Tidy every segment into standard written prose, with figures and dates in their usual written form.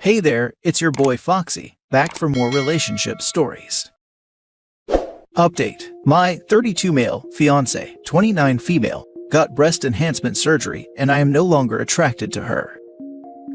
Hey there, it's your boy Foxy, back for more relationship stories. Update. My 32 male fiance, 29 female, got breast enhancement surgery and I am no longer attracted to her.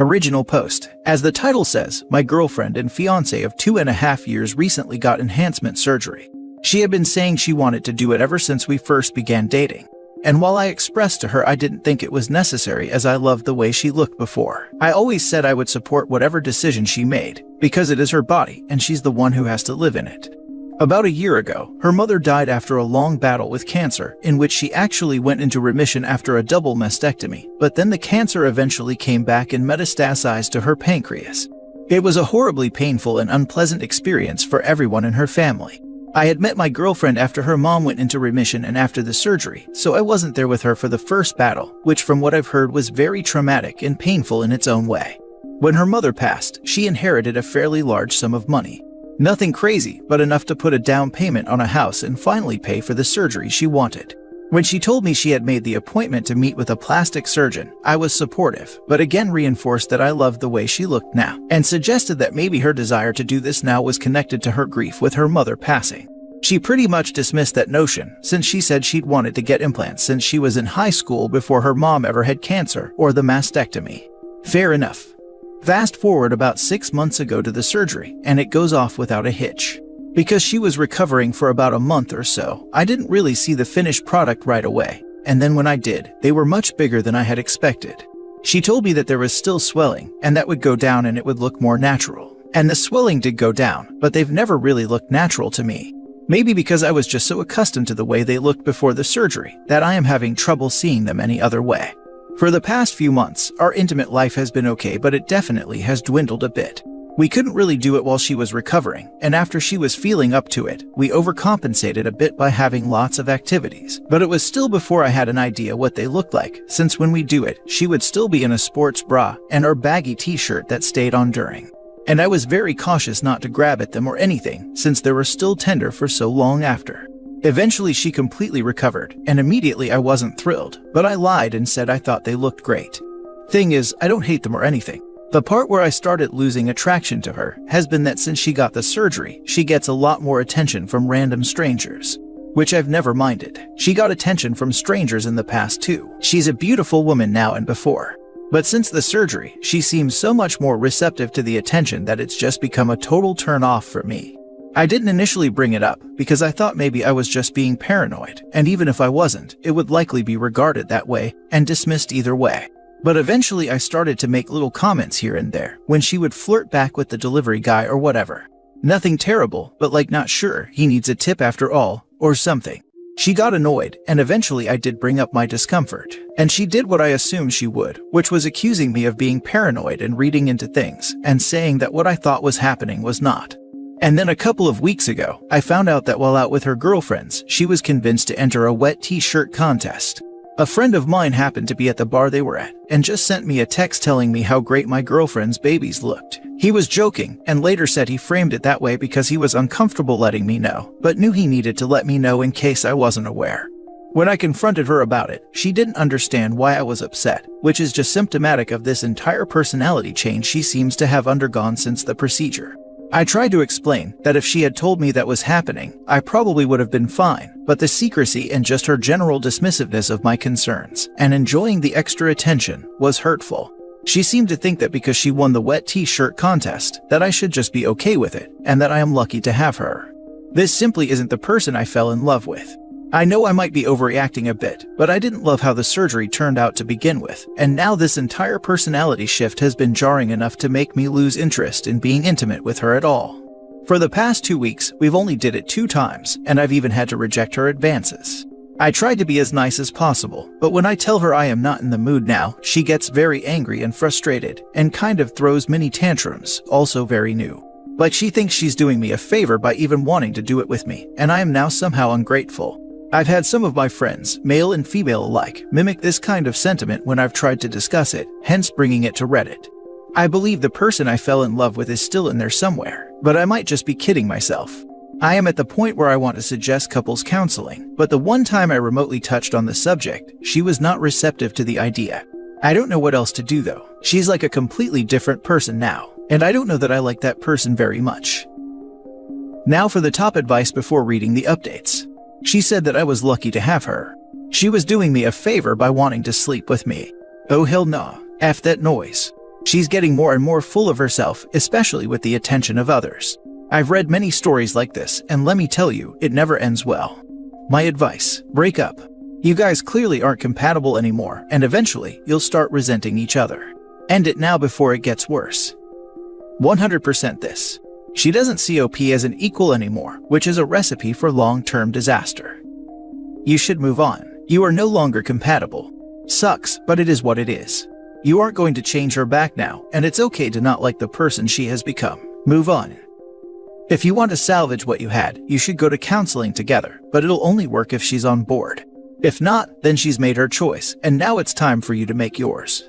Original post. As the title says, my girlfriend and fiance of 2.5 years recently got enhancement surgery. She had been saying she wanted to do it ever since we first began dating. And while I expressed to her I didn't think it was necessary as I loved the way she looked before, I always said I would support whatever decision she made, because it is her body and she's the one who has to live in it. About a year ago, her mother died after a long battle with cancer, in which she actually went into remission after a double mastectomy, but then the cancer eventually came back and metastasized to her pancreas. It was a horribly painful and unpleasant experience for everyone in her family. I had met my girlfriend after her mom went into remission and after the surgery, so I wasn't there with her for the first battle, which from what I've heard was very traumatic and painful in its own way. When her mother passed, she inherited a fairly large sum of money. Nothing crazy, but enough to put a down payment on a house and finally pay for the surgery she wanted. When she told me she had made the appointment to meet with a plastic surgeon, I was supportive, but again reinforced that I loved the way she looked now, and suggested that maybe her desire to do this now was connected to her grief with her mother passing. She pretty much dismissed that notion, since she said she'd wanted to get implants since she was in high school before her mom ever had cancer or the mastectomy. Fair enough. Fast forward about 6 months ago to the surgery, and it goes off without a hitch. Because she was recovering for about a month or so, I didn't really see the finished product right away, and then when I did, they were much bigger than I had expected. She told me that there was still swelling, and that would go down and it would look more natural. And the swelling did go down, but they've never really looked natural to me. Maybe because I was just so accustomed to the way they looked before the surgery, that I am having trouble seeing them any other way. For the past few months, our intimate life has been okay, but it definitely has dwindled a bit. We couldn't really do it while she was recovering, and after she was feeling up to it, we overcompensated a bit by having lots of activities. But it was still before I had an idea what they looked like, since when we do it, she would still be in a sports bra and our baggy t-shirt that stayed on during. And I was very cautious not to grab at them or anything, since they were still tender for so long after. Eventually she completely recovered, and immediately I wasn't thrilled, but I lied and said I thought they looked great. Thing is, I don't hate them or anything. The part where I started losing attraction to her has been that since she got the surgery, she gets a lot more attention from random strangers. Which I've never minded. She got attention from strangers in the past too. She's a beautiful woman now and before. But since the surgery, she seems so much more receptive to the attention that it's just become a total turn off for me. I didn't initially bring it up because I thought maybe I was just being paranoid, and even if I wasn't, it would likely be regarded that way and dismissed either way. But eventually I started to make little comments here and there when she would flirt back with the delivery guy or whatever. Nothing terrible, but like not sure he needs a tip after all, or something. She got annoyed, and eventually I did bring up my discomfort. And she did what I assumed she would, which was accusing me of being paranoid and reading into things, and saying that what I thought was happening was not. And then a couple of weeks ago, I found out that while out with her girlfriends, she was convinced to enter a wet t-shirt contest. A friend of mine happened to be at the bar they were at, and just sent me a text telling me how great my girlfriend's babies looked. He was joking, and later said he framed it that way because he was uncomfortable letting me know, but knew he needed to let me know in case I wasn't aware. When I confronted her about it, she didn't understand why I was upset, which is just symptomatic of this entire personality change she seems to have undergone since the procedure. I tried to explain that if she had told me that was happening, I probably would have been fine, but the secrecy and just her general dismissiveness of my concerns, and enjoying the extra attention, was hurtful. She seemed to think that because she won the wet t-shirt contest, that I should just be okay with it, and that I am lucky to have her. This simply isn't the person I fell in love with. I know I might be overreacting a bit, but I didn't love how the surgery turned out to begin with, and now this entire personality shift has been jarring enough to make me lose interest in being intimate with her at all. For the past 2 weeks, we've only did it 2 times, and I've even had to reject her advances. I tried to be as nice as possible, but when I tell her I am not in the mood now, she gets very angry and frustrated, and kind of throws mini tantrums, also very new. Like she thinks she's doing me a favor by even wanting to do it with me, and I am now somehow ungrateful. I've had some of my friends, male and female alike, mimic this kind of sentiment when I've tried to discuss it, hence bringing it to Reddit. I believe the person I fell in love with is still in there somewhere, but I might just be kidding myself. I am at the point where I want to suggest couples counseling, but the one time I remotely touched on the subject, she was not receptive to the idea. I don't know what else to do though. She's like a completely different person now, and I don't know that I like that person very much. Now for the top advice before reading the updates. She said that I was lucky to have her. She was doing me a favor by wanting to sleep with me. Oh hell nah, F that noise. She's getting more and more full of herself, especially with the attention of others. I've read many stories like this, and let me tell you, it never ends well. My advice, break up. You guys clearly aren't compatible anymore, and eventually you'll start resenting each other. End it now before it gets worse. 100% this. She doesn't see OP as an equal anymore, which is a recipe for long-term disaster. You should move on. You are no longer compatible. Sucks, but it is what it is. You aren't going to change her back now, and it's okay to not like the person she has become. Move on. If you want to salvage what you had, you should go to counseling together, but it'll only work if she's on board. If not, then she's made her choice, and now it's time for you to make yours.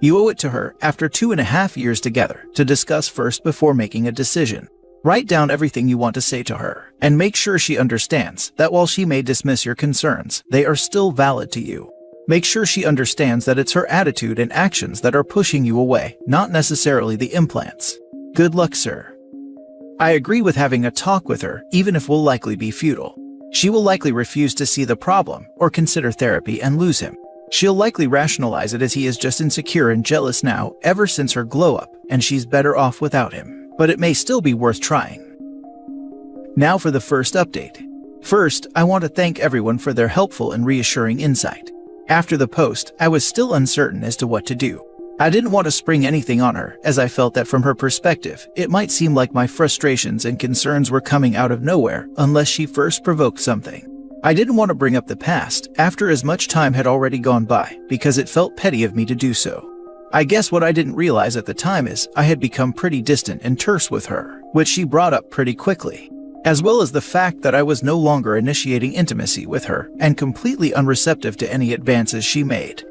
You owe it to her, after 2.5 years together, to discuss first before making a decision. Write down everything you want to say to her, and make sure she understands that while she may dismiss your concerns, they are still valid to you. Make sure she understands that it's her attitude and actions that are pushing you away, not necessarily the implants. Good luck, sir. I agree with having a talk with her, even if will likely be futile. She will likely refuse to see the problem, or consider therapy and lose him. She'll likely rationalize it as he is just insecure and jealous now ever since her glow-up, and she's better off without him. But it may still be worth trying. Now for the first update. First, I want to thank everyone for their helpful and reassuring insight. After the post, I was still uncertain as to what to do. I didn't want to spring anything on her, as I felt that from her perspective, it might seem like my frustrations and concerns were coming out of nowhere unless she first provoked something. I didn't want to bring up the past after as much time had already gone by, because it felt petty of me to do so. I guess what I didn't realize at the time is I had become pretty distant and terse with her, which she brought up pretty quickly, as well as the fact that I was no longer initiating intimacy with her and completely unreceptive to any advances she made.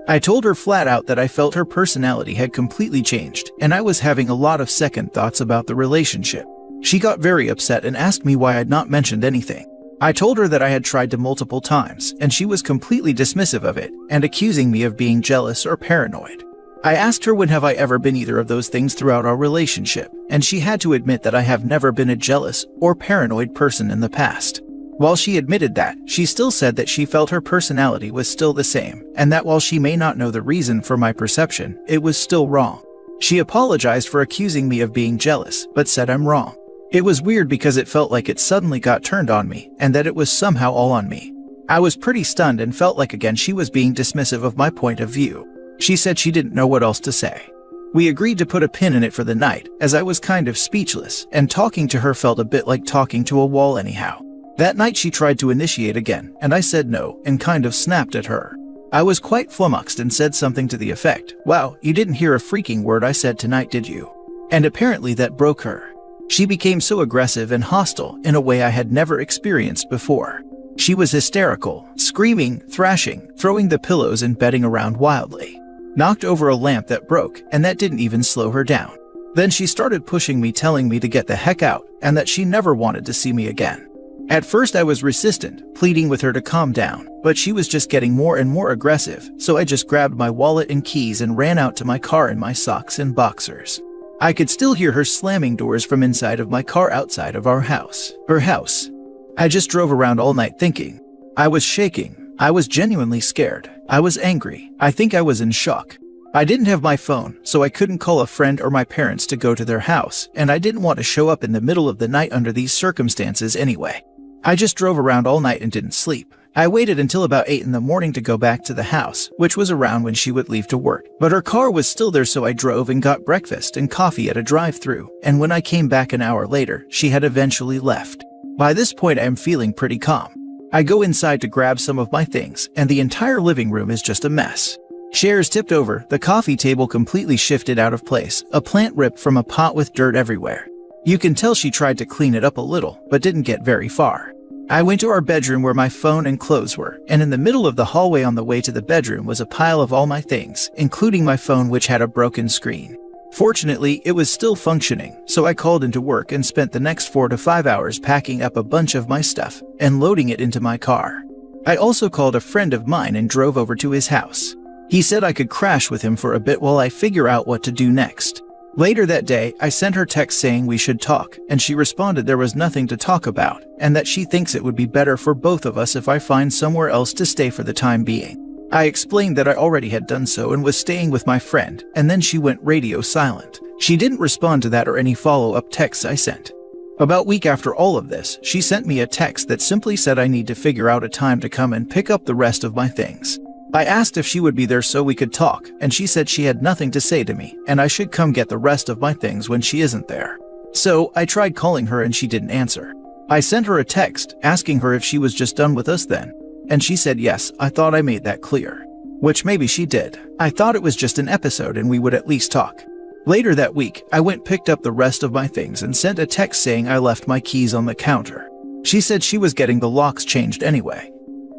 I told her flat out that I felt her personality had completely changed, and I was having a lot of second thoughts about the relationship. She got very upset and asked me why I'd not mentioned anything. I told her that I had tried to multiple times, and she was completely dismissive of it and accusing me of being jealous or paranoid. I asked her when have I ever been either of those things throughout our relationship, and she had to admit that I have never been a jealous or paranoid person in the past. While she admitted that, she still said that she felt her personality was still the same, and that while she may not know the reason for my perception, it was still wrong. She apologized for accusing me of being jealous, but said I'm wrong. It was weird because it felt like it suddenly got turned on me, and that it was somehow all on me. I was pretty stunned and felt like again she was being dismissive of my point of view. She said she didn't know what else to say. We agreed to put a pin in it for the night, as I was kind of speechless, and talking to her felt a bit like talking to a wall anyhow. That night she tried to initiate again, and I said no, and kind of snapped at her. I was quite flummoxed and said something to the effect, "Wow, you didn't hear a freaking word I said tonight, did you?" And apparently that broke her. She became so aggressive and hostile in a way I had never experienced before. She was hysterical, screaming, thrashing, throwing the pillows and bedding around wildly. Knocked over a lamp that broke, and that didn't even slow her down. Then she started pushing me, telling me to get the heck out, and that she never wanted to see me again. At first I was resistant, pleading with her to calm down, but she was just getting more and more aggressive, so I just grabbed my wallet and keys and ran out to my car in my socks and boxers. I could still hear her slamming doors from inside of my car outside of our house. Her house. I just drove around all night thinking. I was shaking. I was genuinely scared. I was angry. I think I was in shock. I didn't have my phone, so I couldn't call a friend or my parents to go to their house, and I didn't want to show up in the middle of the night under these circumstances anyway. I just drove around all night and didn't sleep. I waited until about 8 in the morning to go back to the house, which was around when she would leave to work. But her car was still there, so I drove and got breakfast and coffee at a drive-thru, and when I came back an hour later, she had eventually left. By this point I am feeling pretty calm. I go inside to grab some of my things, and the entire living room is just a mess. Chairs tipped over, the coffee table completely shifted out of place, a plant ripped from a pot with dirt everywhere. You can tell she tried to clean it up a little, but didn't get very far. I went to our bedroom where my phone and clothes were, and in the middle of the hallway on the way to the bedroom was a pile of all my things, including my phone, which had a broken screen. Fortunately, it was still functioning, so I called into work and spent the next 4 to 5 hours packing up a bunch of my stuff and loading it into my car. I also called a friend of mine and drove over to his house. He said I could crash with him for a bit while I figure out what to do next. Later that day, I sent her text saying we should talk, and she responded there was nothing to talk about, and that she thinks it would be better for both of us if I find somewhere else to stay for the time being. I explained that I already had done so and was staying with my friend, and then she went radio silent. She didn't respond to that or any follow-up texts I sent. About a week after all of this, she sent me a text that simply said I need to figure out a time to come and pick up the rest of my things. I asked if she would be there so we could talk, and she said she had nothing to say to me, and I should come get the rest of my things when she isn't there. So, I tried calling her and she didn't answer. I sent her a text, asking her if she was just done with us then, and she said yes. I thought I made that clear. Which maybe she did. I thought it was just an episode and we would at least talk. Later that week, I went picked up the rest of my things and sent a text saying I left my keys on the counter. She said she was getting the locks changed anyway.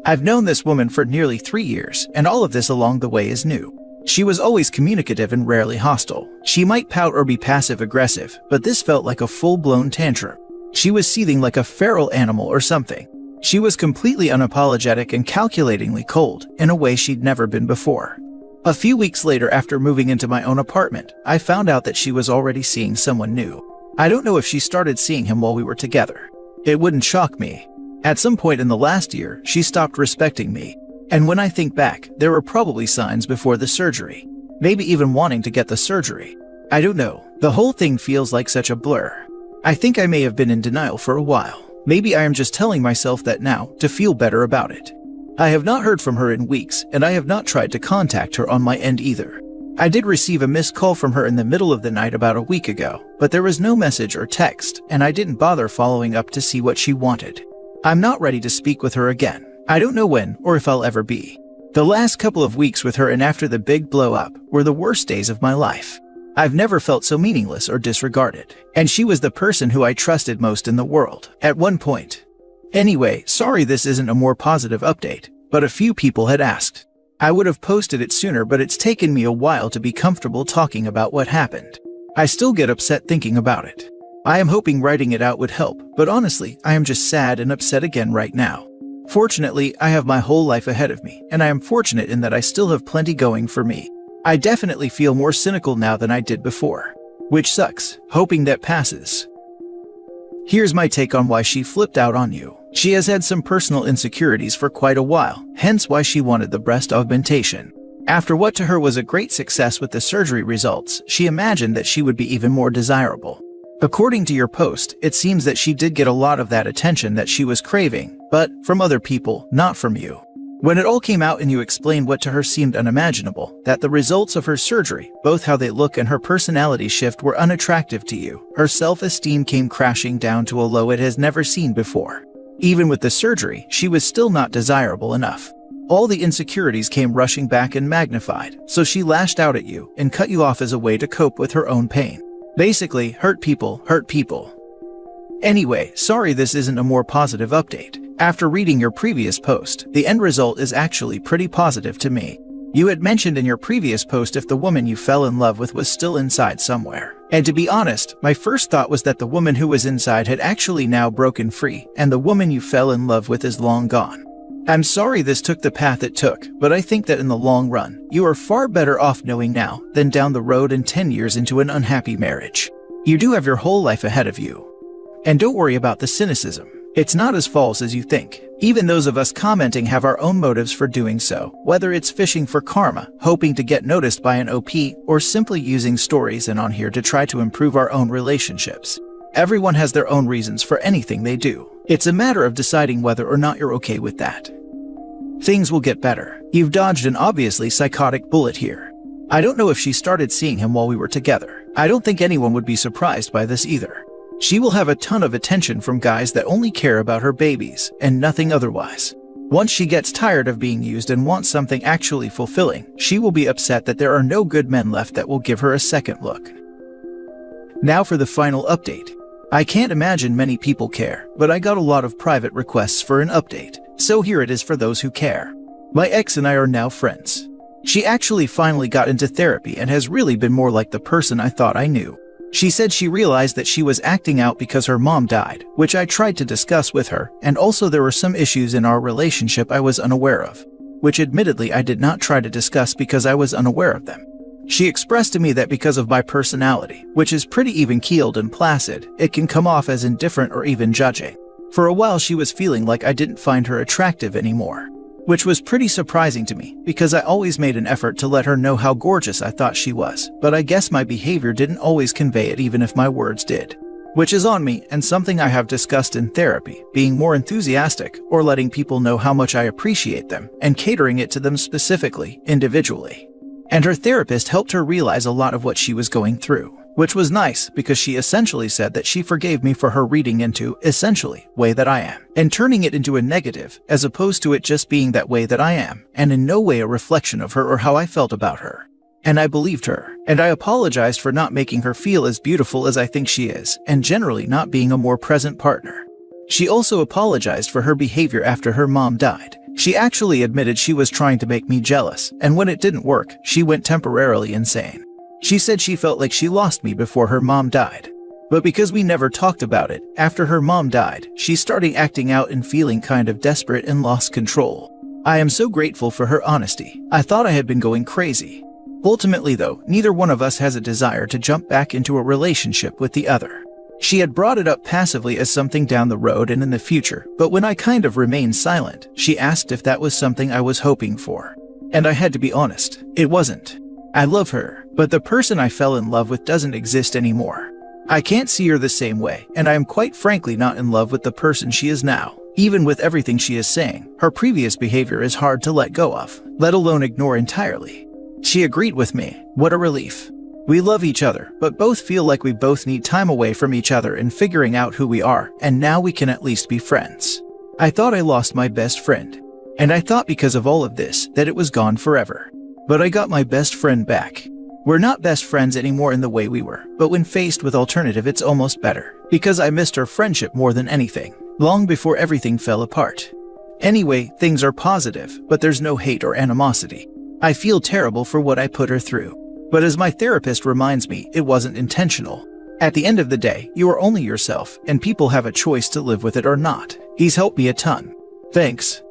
I've known this woman for nearly 3 years, and all of this along the way is new. She was always communicative and rarely hostile. She might pout or be passive-aggressive, but this felt like a full-blown tantrum. She was seething like a feral animal or something. She was completely unapologetic and calculatingly cold, in a way she'd never been before. A few weeks later, after moving into my own apartment, I found out that she was already seeing someone new. I don't know if she started seeing him while we were together. It wouldn't shock me. At some point in the last year, she stopped respecting me. And when I think back, there were probably signs before the surgery. Maybe even wanting to get the surgery. I don't know. The whole thing feels like such a blur. I think I may have been in denial for a while. Maybe I am just telling myself that now, to feel better about it. I have not heard from her in weeks, and I have not tried to contact her on my end either. I did receive a missed call from her in the middle of the night about a week ago, but there was no message or text, and I didn't bother following up to see what she wanted. I'm not ready to speak with her again. I don't know when, or if I'll ever be. The last couple of weeks with her and after the big blow-up were the worst days of my life. I've never felt so meaningless or disregarded, and she was the person who I trusted most in the world, at one point. Anyway, sorry this isn't a more positive update, but a few people had asked. I would have posted it sooner, but it's taken me a while to be comfortable talking about what happened. I still get upset thinking about it. I am hoping writing it out would help, but honestly, I am just sad and upset again right now. Fortunately, I have my whole life ahead of me, and I am fortunate in that I still have plenty going for me. I definitely feel more cynical now than I did before. Which sucks, hoping that passes. Here's my take on why she flipped out on you. She has had some personal insecurities for quite a while, hence why she wanted the breast augmentation. After what to her was a great success with the surgery results, she imagined that she would be even more desirable. According to your post, it seems that she did get a lot of that attention that she was craving, but from other people, not from you. When it all came out and you explained what to her seemed unimaginable, that the results of her surgery, both how they look and her personality shift, were unattractive to you, her self-esteem came crashing down to a low it has never seen before. Even with the surgery, she was still not desirable enough. All the insecurities came rushing back and magnified, so she lashed out at you and cut you off as a way to cope with her own pain. Basically, hurt people hurt people. Anyway, sorry this isn't a more positive update. After reading your previous post, the end result is actually pretty positive to me. You had mentioned in your previous post if the woman you fell in love with was still inside somewhere. And to be honest, my first thought was that the woman who was inside had actually now broken free, and the woman you fell in love with is long gone. I'm sorry this took the path it took, but I think that in the long run, you are far better off knowing now than down the road and 10 years into an unhappy marriage. You do have your whole life ahead of you. And don't worry about the cynicism. It's not as false as you think. Even those of us commenting have our own motives for doing so, whether it's fishing for karma, hoping to get noticed by an OP, or simply using stories and on here to try to improve our own relationships. Everyone has their own reasons for anything they do. It's a matter of deciding whether or not you're okay with that. Things will get better. You've dodged an obviously psychotic bullet here. I don't know if she started seeing him while we were together. I don't think anyone would be surprised by this either. She will have a ton of attention from guys that only care about her babies and nothing otherwise. Once she gets tired of being used and wants something actually fulfilling, she will be upset that there are no good men left that will give her a second look. Now for the final update. I can't imagine many people care, but I got a lot of private requests for an update, so here it is for those who care. My ex and I are now friends. She actually finally got into therapy and has really been more like the person I thought I knew. She said she realized that she was acting out because her mom died, which I tried to discuss with her, and also there were some issues in our relationship I was unaware of, which admittedly I did not try to discuss because I was unaware of them. She expressed to me that because of my personality, which is pretty even-keeled and placid, it can come off as indifferent or even judging. For a while she was feeling like I didn't find her attractive anymore, which was pretty surprising to me because I always made an effort to let her know how gorgeous I thought she was, but I guess my behavior didn't always convey it even if my words did. Which is on me and something I have discussed in therapy, being more enthusiastic or letting people know how much I appreciate them and catering it to them specifically, individually. And her therapist helped her realize a lot of what she was going through, which was nice because she essentially said that she forgave me for her reading into, essentially, way that I am, and turning it into a negative, as opposed to it just being that way that I am, and in no way a reflection of her or how I felt about her. And I believed her, and I apologized for not making her feel as beautiful as I think she is, and generally not being a more present partner. She also apologized for her behavior after her mom died. She actually admitted she was trying to make me jealous, and when it didn't work, she went temporarily insane. She said she felt like she lost me before her mom died. But because we never talked about it, after her mom died, she started acting out and feeling kind of desperate and lost control. I am so grateful for her honesty. I thought I had been going crazy. Ultimately though, neither one of us has a desire to jump back into a relationship with the other. She had brought it up passively as something down the road and in the future, but when I kind of remained silent, she asked if that was something I was hoping for. And I had to be honest, it wasn't. I love her, but the person I fell in love with doesn't exist anymore. I can't see her the same way, and I am quite frankly not in love with the person she is now. Even with everything she is saying, her previous behavior is hard to let go of, let alone ignore entirely. She agreed with me. What a relief. We love each other, but both feel like we both need time away from each other and figuring out who we are, and now we can at least be friends. I thought I lost my best friend. And I thought because of all of this, that it was gone forever. But I got my best friend back. We're not best friends anymore in the way we were, but when faced with alternative it's almost better. Because I missed our friendship more than anything, long before everything fell apart. Anyway, things are positive, but there's no hate or animosity. I feel terrible for what I put her through. But as my therapist reminds me, it wasn't intentional. At the end of the day, you are only yourself, and people have a choice to live with it or not. He's helped me a ton. Thanks.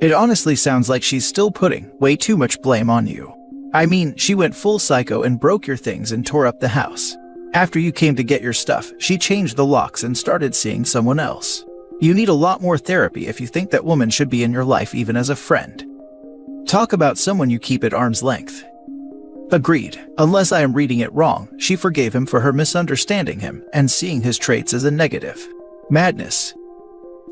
It honestly sounds like she's still putting way too much blame on you. I mean, she went full psycho and broke your things and tore up the house. After you came to get your stuff, she changed the locks and started seeing someone else. You need a lot more therapy if you think that woman should be in your life even as a friend. Talk about someone you keep at arm's length. Agreed. Unless I am reading it wrong, she forgave him for her misunderstanding him and seeing his traits as a negative. Madness.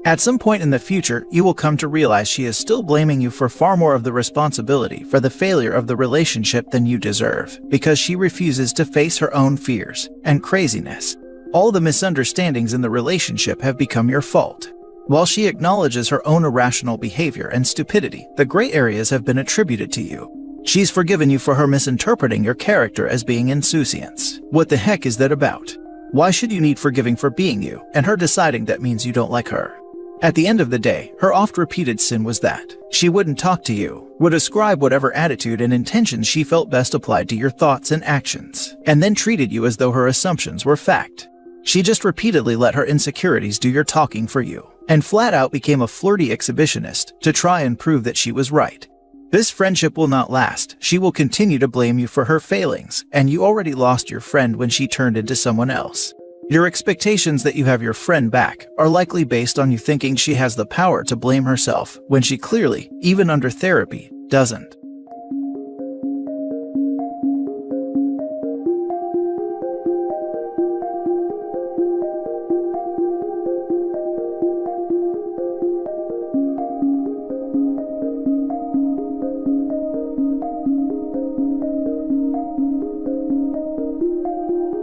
At some point in the future, you will come to realize she is still blaming you for far more of the responsibility for the failure of the relationship than you deserve, because she refuses to face her own fears and craziness. All the misunderstandings in the relationship have become your fault. While she acknowledges her own irrational behavior and stupidity, the gray areas have been attributed to you. She's forgiven you for her misinterpreting your character as being insouciance. What the heck is that about? Why should you need forgiving for being you, and her deciding that means you don't like her? At the end of the day, her oft-repeated sin was that she wouldn't talk to you, would ascribe whatever attitude and intentions she felt best applied to your thoughts and actions, and then treated you as though her assumptions were fact. She just repeatedly let her insecurities do your talking for you, and flat out became a flirty exhibitionist to try and prove that she was right. This friendship will not last. She will continue to blame you for her failings, and you already lost your friend when she turned into someone else. Your expectations that you have your friend back are likely based on you thinking she has the power to blame herself when she clearly, even under therapy, doesn't.